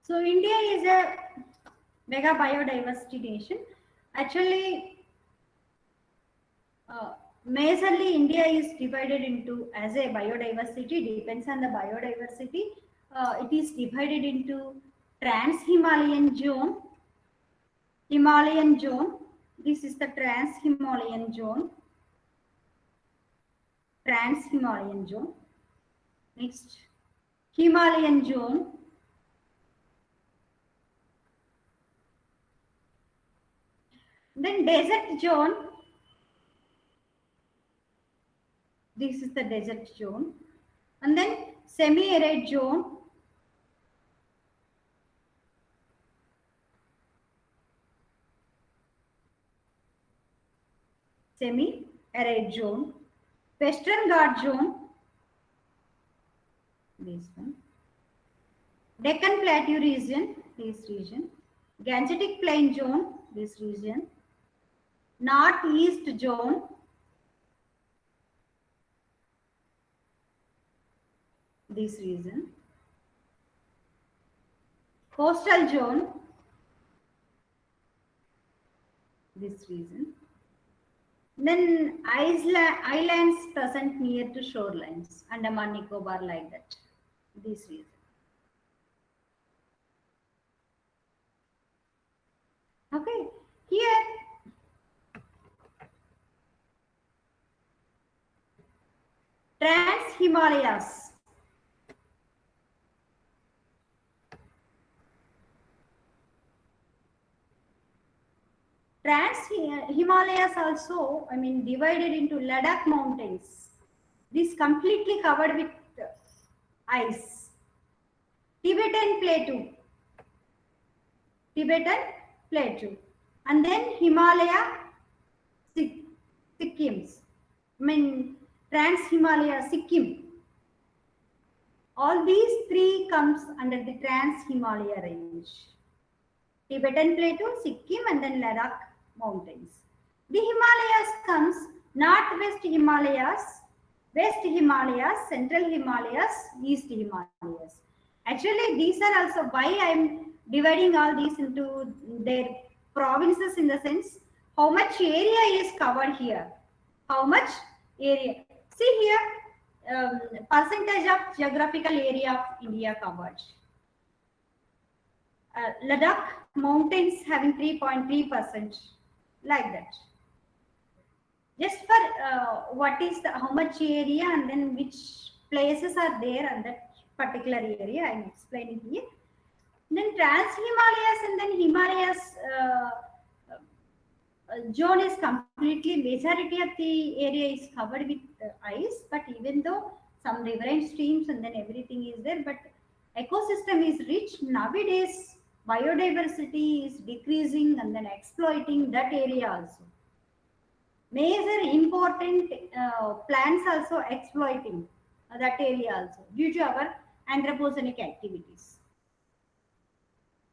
So India is a mega biodiversity nation. Actually, majorly India is divided into, as a biodiversity, depends on the biodiversity. It is divided into trans-Himalayan zone, Himalayan zone. This is the trans-Himalayan zone, trans-Himalayan zone. Next, Himalayan zone. Then desert zone. This is the desert zone. And then semi-arid zone. Semi-arid zone. Western Ghat zone. This one. Deccan Plateau region. This region. Gangetic Plain zone. This region. Northeast zone. This region. Coastal zone. This region. Then islands present near to shorelines, Andaman Nicobar, like that. This region. Okay, here Trans Himalayas. Trans Himalayas also, divided into Ladakh mountains. This completely covered with ice. Tibetan Plateau, and then Himalaya, Sikkims. Trans Himalaya, Sikkim. All these three comes under the Trans Himalaya range. Tibetan Plateau, Sikkim, and then Ladakh mountains. The Himalayas comes Northwest Himalayas, West Himalayas, Central Himalayas, East Himalayas. Actually, these are also why I am dividing all these into their provinces, in the sense how much area is covered here. How much area? See here, percentage of geographical area of India covered. Ladakh mountains having 3.3%, like that. Just for what is how much area and then which places are there on that particular area, I am explaining here. Then Trans Himalayas and then Himalayas zone is completely, majority of the area is covered with ice, but even though some riverine streams and then everything is there, but ecosystem is rich. Nowadays biodiversity is decreasing and then exploiting that area also. Major important plants also exploiting that area also due to our anthropogenic activities.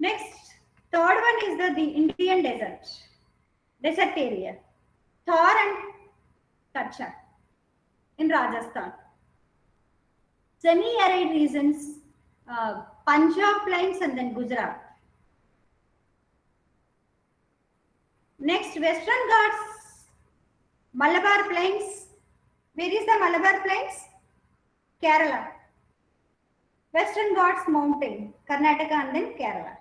Next, third one is the Indian desert area, Thar and Kutch in Rajasthan. Semi-arid regions, Punjab plains and then Gujarat. Next, Western Ghats, Malabar plains. Where is the Malabar plains? Kerala. Western Ghats mountain, Karnataka and then Kerala.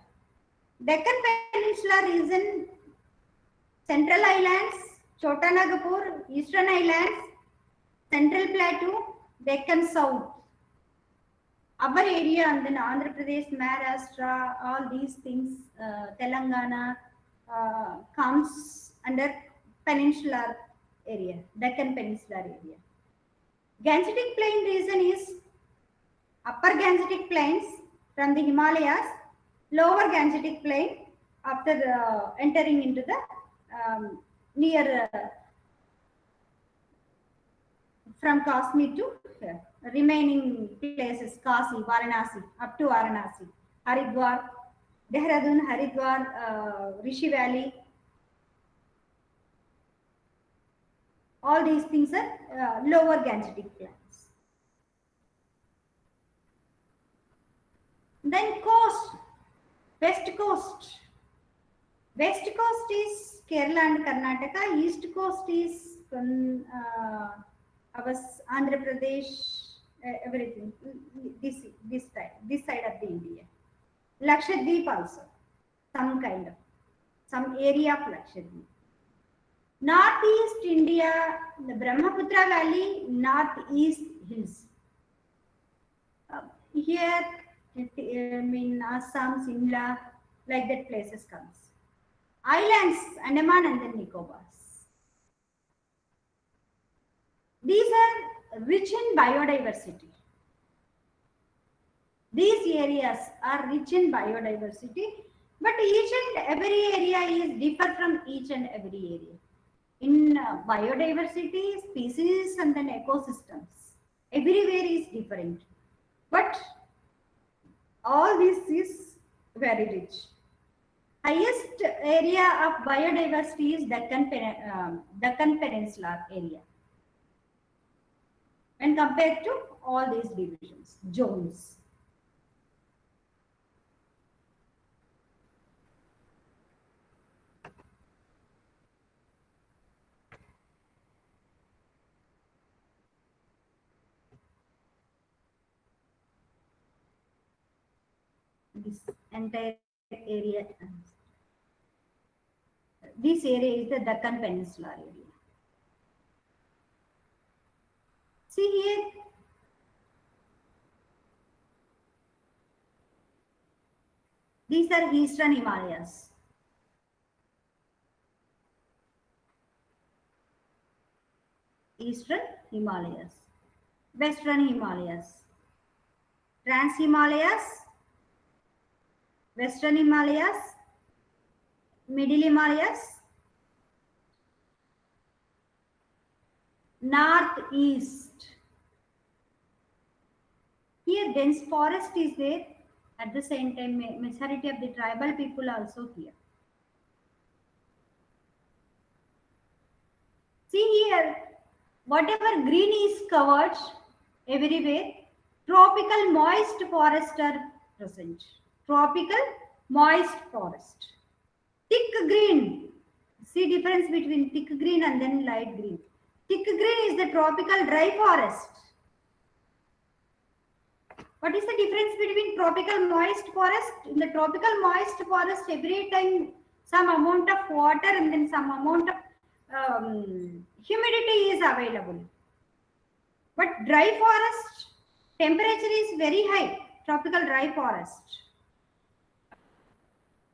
Deccan Peninsula region, Central Islands, Chota Nagpur, Eastern Islands, Central Plateau, Deccan South. Our area and then Andhra Pradesh, Maharashtra, all these things, Telangana comes under peninsular area, Deccan Peninsular area. Gangetic Plain region is Upper Gangetic Plains from the Himalayas, Lower Gangetic Plain after entering into the near from Kashmir to remaining places, Kashi, Varanasi, up to Varanasi, Haridwar, Dehradun, Haridwar, Rishi Valley. All these things are lower Gangetic plains. Then coast. West coast. West coast is Kerala and Karnataka. East coast is our Andhra Pradesh, everything. This side of the India. Lakshadweep also, some area of Lakshadweep. Northeast India, the Brahmaputra Valley, northeast hills. Here, Assam, Simla, like that places comes. Islands, Andaman and then Nicobars. These are rich in biodiversity. These areas are rich in biodiversity, but each and every area is different from each and every area. In biodiversity, species and then ecosystems, everywhere is different. But all this is very rich. Highest area of biodiversity is Deccan Peninsula area when compared to all these divisions, zones. This entire area, this area is the Deccan Peninsula area. See here, these are Eastern Himalayas. Eastern Himalayas, Western Himalayas, Trans Himalayas, Western Himalayas, Middle Himalayas, Northeast. Here dense forest is there. At the same time, majority of the tribal people also here. See here, whatever green is covered everywhere, tropical moist forest are present. Tropical moist forest. Thick green. See difference between thick green and then light green. Thick green is the tropical dry forest. What is the difference between tropical moist forest? In the tropical moist forest, every time some amount of water and then some amount of humidity is available. But dry forest, temperature is very high, tropical dry forest.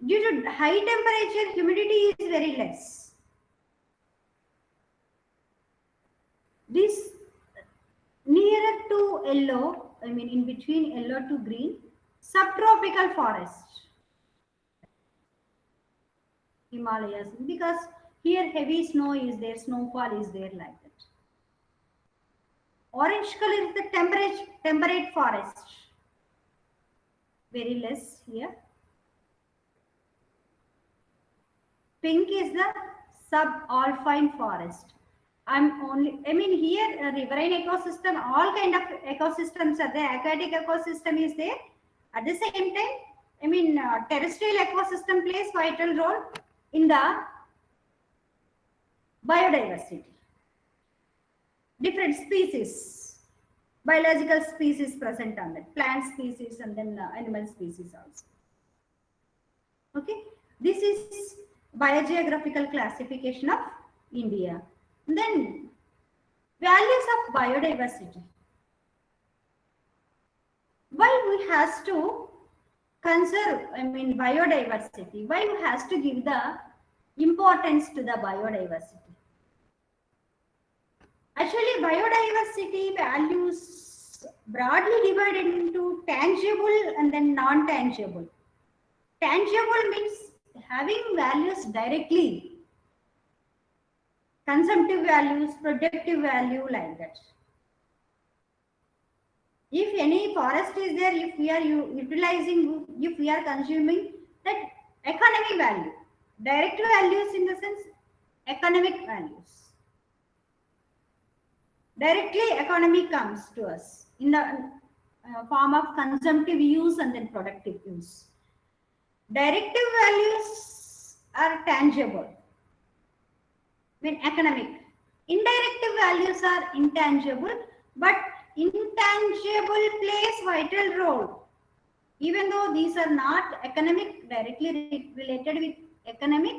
Due to high temperature, humidity is very less. This nearer to yellow, in between yellow to green, subtropical forest. Himalayas, because here heavy snow is there, snowfall is there like that. Orange color is the temperate forest. Very less here. Pink is the subalpine forest. Here riverine ecosystem, all kind of ecosystems are there. Aquatic ecosystem is there. At the same time, terrestrial ecosystem plays vital role in the biodiversity. Different species, biological species present on that, plant species and then animal species also. Okay, this is biogeographical classification of India. And then values of biodiversity. Why we has to conserve, biodiversity? Why we has to give the importance to the biodiversity? Actually, biodiversity values broadly divided into tangible and then non-tangible. Tangible means having values directly. Consumptive values, productive value, like that. If any forest is there, if we are utilizing, if we are consuming, that economic value. Direct values in the sense economic values. Directly economy comes to us in the form of consumptive use and then productive use. Directive values are tangible, economic. Indirective values are intangible, but intangible plays vital role. Even though these are not economic, directly related with economic,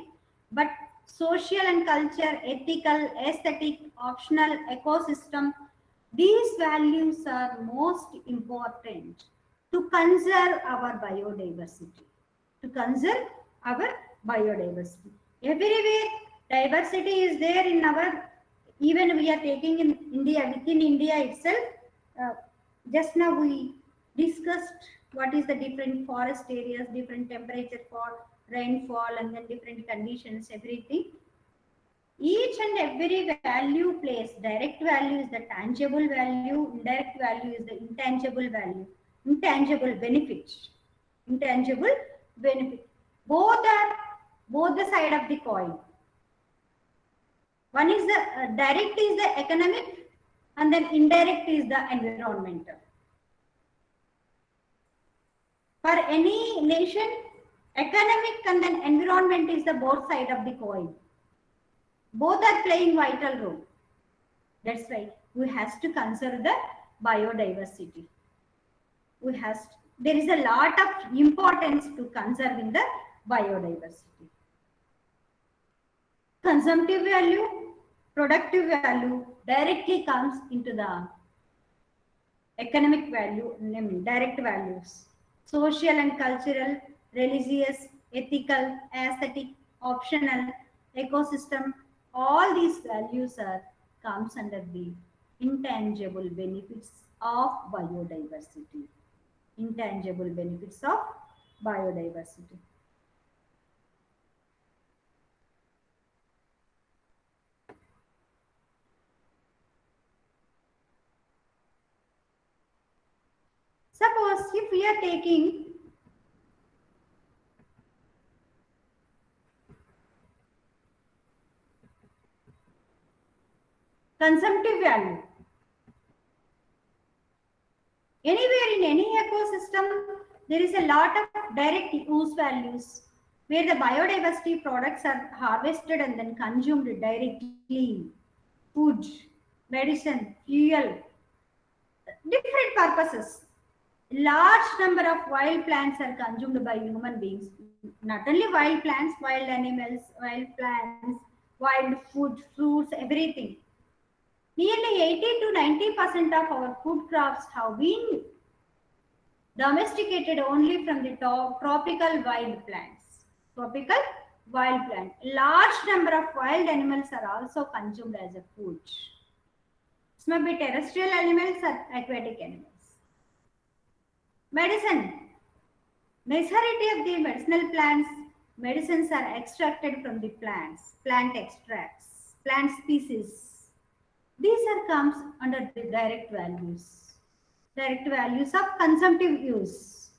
but social and culture, ethical, aesthetic, optional, ecosystem, these values are most important to conserve our biodiversity. To conserve our biodiversity. Everywhere diversity is there in our, even we are taking in India, within India itself. Uh, just now we discussed what is the different forest areas, different temperature for rainfall, and then different conditions, everything. Each and every value plays. Direct value is the tangible value, indirect value is the intangible value, intangible benefit. Intangible benefit. Both are both the side of the coin. One is the direct is the economic, and then indirect is the environmental. For any nation, economic and then environment is the both side of the coin. Both are playing vital role. That's right. We have to conserve the biodiversity. There is a lot of importance to conserving the biodiversity. Consumptive value, productive value directly comes into the economic value, direct values. Social and cultural, religious, ethical, aesthetic, optional, ecosystem, all these values are comes under the intangible benefits of biodiversity. Intangible benefits of biodiversity. Suppose if we are taking consumptive value, anywhere in any ecosystem, there is a lot of direct use values where the biodiversity products are harvested and then consumed directly. Food, medicine, fuel, different purposes. Large number of wild plants are consumed by human beings. Not only wild plants, wild animals, wild plants, wild food, fruits, everything. Nearly 80 to 90% of our food crops have been domesticated only from the tropical wild plants. Tropical wild plant. Large number of wild animals are also consumed as a food. This may be terrestrial animals or aquatic animals. Medicine. Majority of the medicinal plants, medicines are extracted from the plants, plant extracts, plant species. These are comes under the direct values of consumptive use.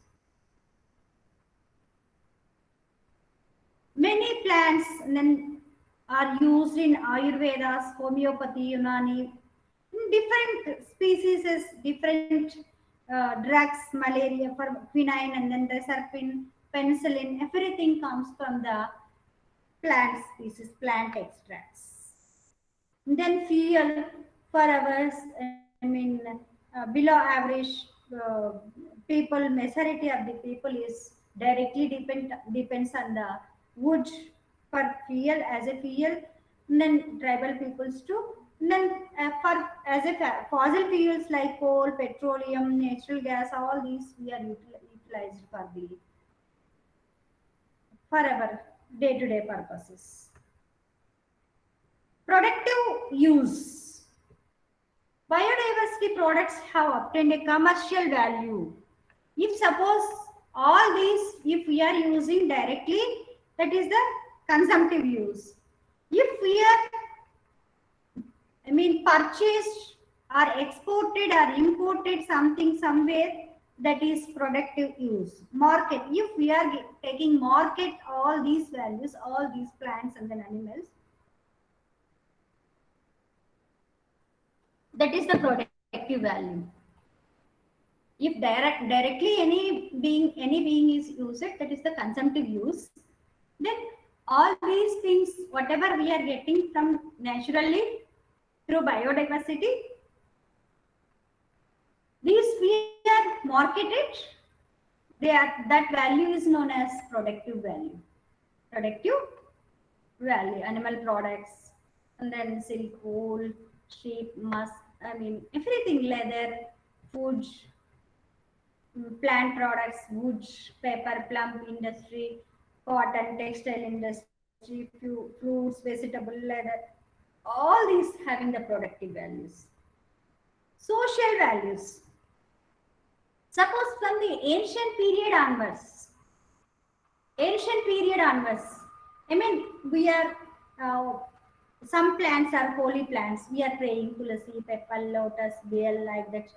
Many plants then are used in Ayurvedas, homeopathy, Unani. Different species, different drugs, malaria for quinine, and then reserpine, penicillin, everything comes from the plant species, plant extracts. And then fuel for our, below average people, majority of the people is directly depends on the wood for fuel, as a fuel, and then tribal peoples too. And then for as a fossil fuels like coal, petroleum, natural gas, all these we are utilized for our day-to-day purposes. Productive use. Biodiversity products have obtained a commercial value. If suppose all these, if we are using directly, that is the consumptive use. If we are, purchased or exported or imported something somewhere, that is productive use. Market. If we are taking market all these values, all these plants and then animals, that is the productive value. If directly any being is used, that is the consumptive use, then all these things, whatever we are getting from naturally through biodiversity, these we are marketed, they are, that value is known as productive value. Productive value, animal products, and then silk, wool, sheep, musk, I mean everything, leather, food, plant products, wood, paper, plum industry, cotton, textile industry, fruits, vegetable, leather, all these having the productive values. Social values. Suppose from the ancient period onwards, I mean, we are, uh, some plants are holy plants. We are praying tulasi, pepper, lotus, bale, like that.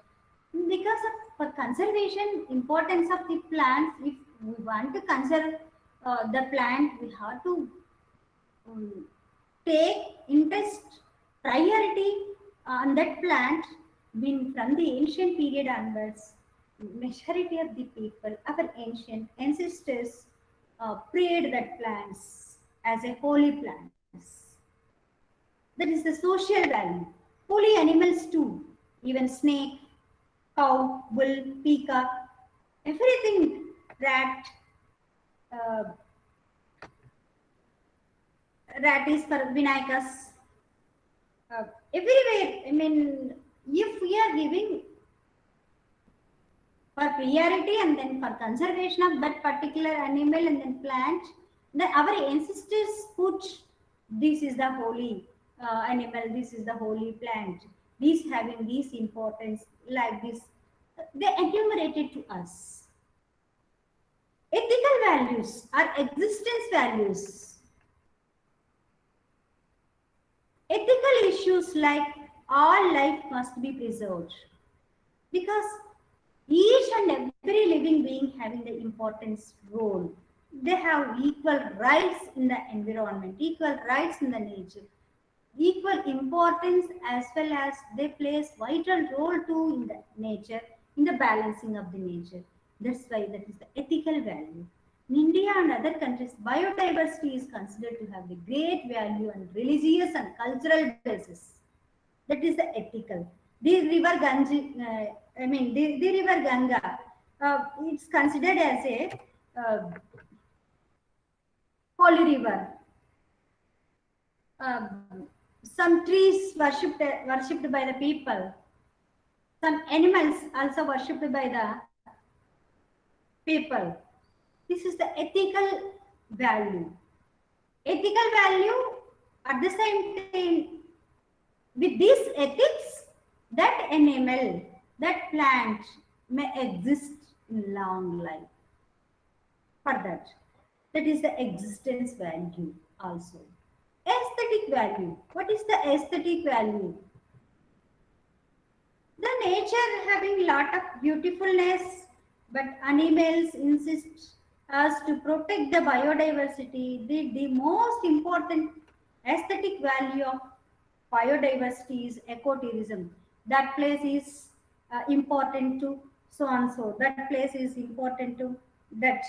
Because of for conservation, importance of the plants, if we want to conserve the plant, we have to um, take interest, priority on that plant. Been from the ancient period onwards, majority of the people, our ancient ancestors, prayed that plants as a holy plants. That is the social value. Holy animals too, even snake, cow, bull, peacock, everything, rat, uh, rat is for Vinayakas. Everywhere, I mean, if we are giving for priority and then for conservation of that particular animal and then plant, then our ancestors put, this is the holy animal, this is the holy plant, this having this importance, like this, they enumerated to us. Ethical values are existence values. Ethical issues like all life must be preserved, because each and every living being having the importance role. They have equal rights in the environment, equal rights in the nature, equal importance, as well as they plays vital role too in the nature, in the balancing of the nature. That's why that is the ethical value. In India and other countries, biodiversity is considered to have the great value and religious and cultural basis. That is the ethical. The river Ganges, the river Ganga, it's considered as a uh, holy river. Some trees worshipped by the people. Some animals also worshipped by the people. This is the ethical value. Ethical value, at the same time, with this ethics, that animal, that plant may exist in long life. For that, that is the existence value also. Aesthetic value. What is the aesthetic value? The nature having lot of beautifulness, but animals insist us to protect the biodiversity. The most important aesthetic value of biodiversity is ecotourism. That place is important to so and so. That place is important to that.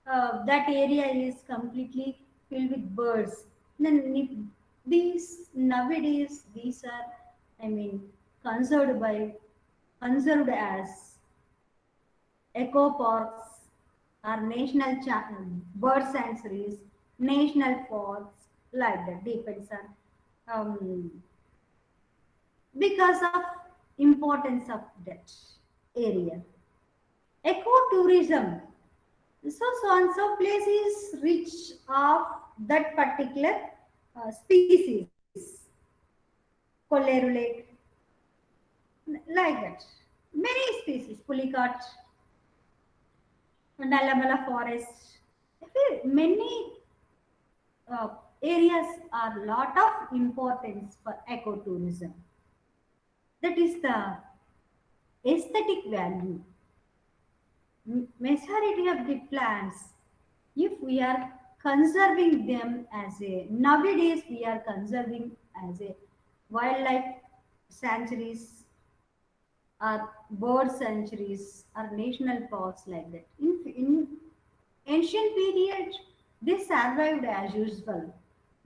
That area is completely filled with birds. Then these nowadays these are, I mean, conserved by conserved as eco parks or national bird sanctuaries, national parks, like that depends on because of importance of that area. Ecotourism. So and so place is rich of that particular species. Kolleru Lake, like that. Many species, Pulicat, Nalamala forest. Many uh, areas are lot of importance for ecotourism. That is the aesthetic value. Majority of the plants, if we are conserving them as a, nowadays we are conserving as a wildlife sanctuaries, or bird sanctuaries or national parks like that. In ancient period, they survived as usual,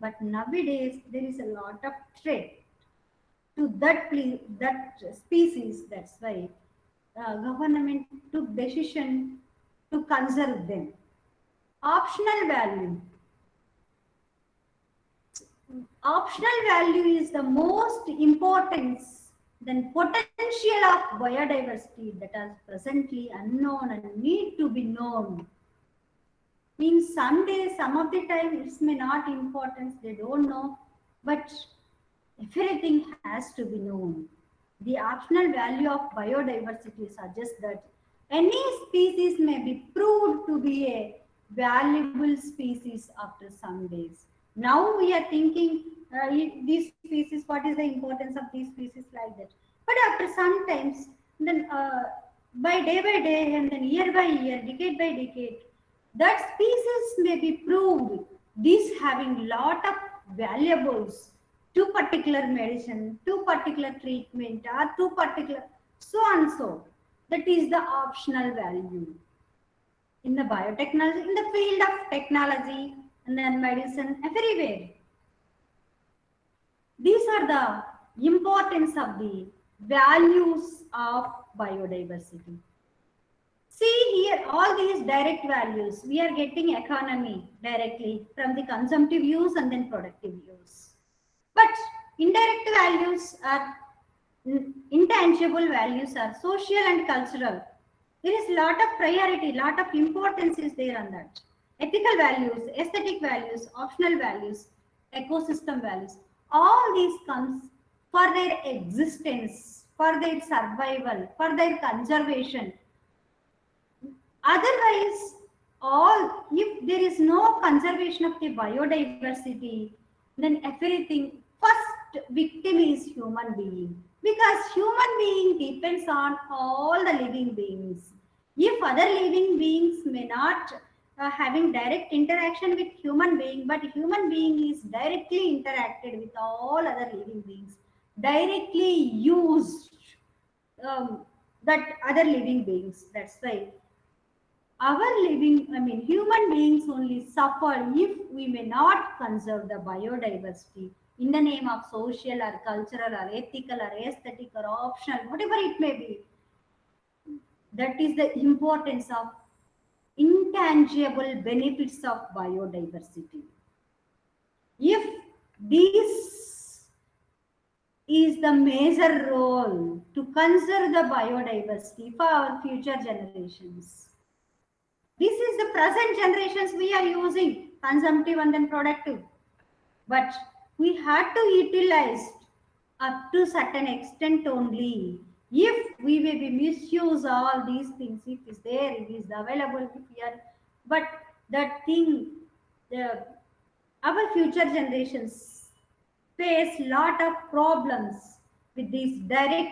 but nowadays there is a lot of threat to that species. That's why government took decision to conserve them. Optional value. Optional value is the most important than potential of biodiversity that is presently unknown and need to be known. Means someday, some of the time, it may not important, they don't know, but everything has to be known. The optional value of biodiversity suggests that any species may be proved to be a valuable species after some days. Now we are thinking these species, what is the importance of these species like that. But after some times, then by day and then year by year, decade by decade, that species may be proved these having lot of valuables to particular medicine, to particular treatment, or to particular so and so. That is the optional value in the biotechnology, in the field of technology and then medicine, everywhere. These are the importance of the values of biodiversity. See here, all these direct values, we are getting economy directly from the consumptive use and then productive use. But indirect values are intangible values are social and cultural. There is lot of priority, lot of importance is there on that. Ethical values, aesthetic values, optional values, ecosystem values. All these comes for their existence, for their survival, for their conservation. Otherwise, all if there is no conservation of the biodiversity, then everything first victim is human being, because human being depends on all the living beings. If other living beings may not having direct interaction with human being, but human being is directly interacted with all other living beings, directly used that other living beings. That's why our living, I mean, human beings only suffer if we may not conserve the biodiversity in the name of social or cultural or ethical or aesthetic or optional, whatever it may be. That is the importance of intangible benefits of biodiversity. If this is the major role to conserve the biodiversity for our future generations. This is the present generations we are using, consumptive and then productive. But we had to utilize up to certain extent only. If we may be misuse all these things, if it's there, it is available, if we are, but that thing, the, our future generations face lot of problems with this direct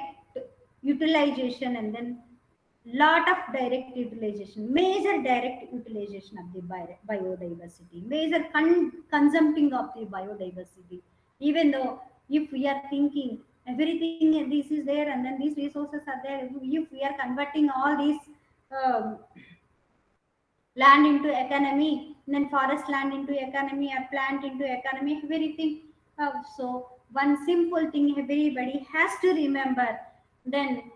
utilization and then lot of direct utilization, major direct utilization of the biodiversity, major consuming of the biodiversity. Even though if we are thinking everything this is there and then these resources are there, if we are converting all these um, land into economy, then forest land into economy, a plant into economy, everything. So one simple thing everybody has to remember, then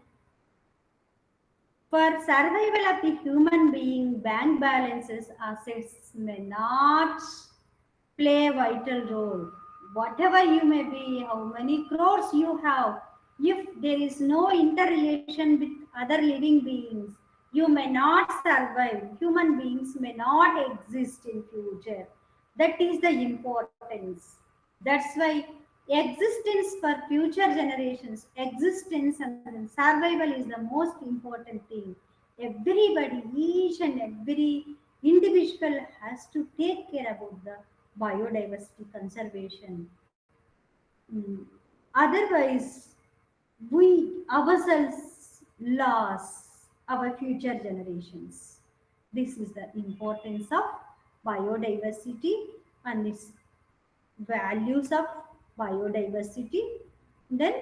for survival of the human being, bank balances, assets may not play a vital role. Whatever you may be, how many crores you have, if there is no interrelation with other living beings, you may not survive. Human beings may not exist in future. That is the importance. That's why existence for future generations, existence and survival is the most important thing. Everybody, each and every individual has to take care about the biodiversity conservation. Otherwise, we ourselves lost our future generations. This is the importance of biodiversity and its values of biodiversity. Then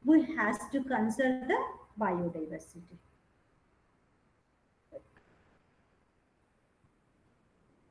we has to conserve the biodiversity.